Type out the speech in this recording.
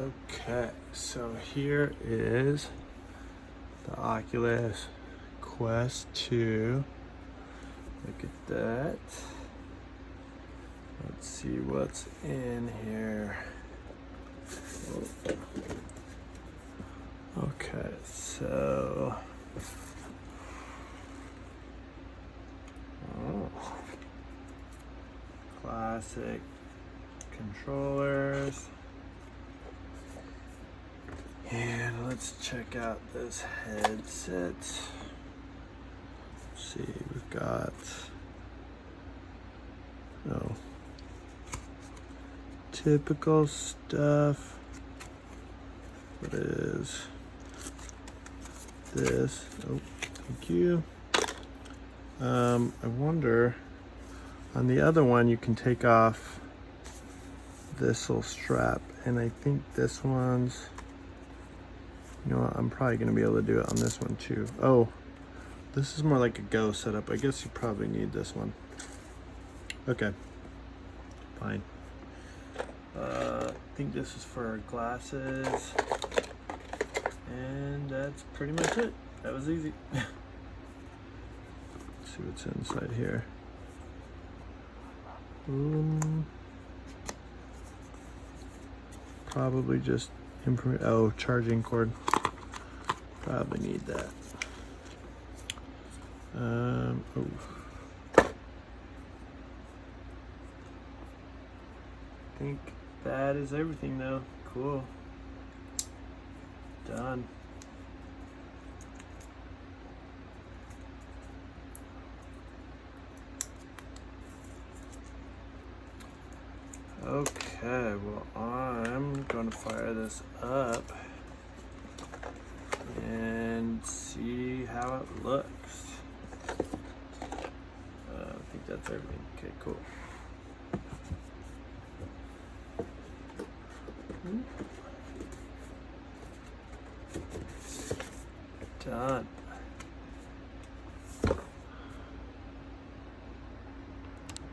Okay, so here is the Oculus Quest 2. Look at that. Let's see what's in here. Okay, so classic controllers. And let's check out this headset. Let's see, we've got typical stuff. What is this? Oh, thank you. I wonder, on the other one you can take off this little strap, and I think this one's, you know what, I'm probably gonna be able to do it on this one too. Oh, this is more like a Go setup. I guess you probably need this one. Okay, fine. I think this is for our glasses, and that's pretty much it. That was easy. Let's see what's inside here. Probably just charging cord. Probably need that. I think that is everything though. Cool. Done. Okay, well, I'm gonna fire this up and see how it looks. I think that's everything. Okay, cool. Done.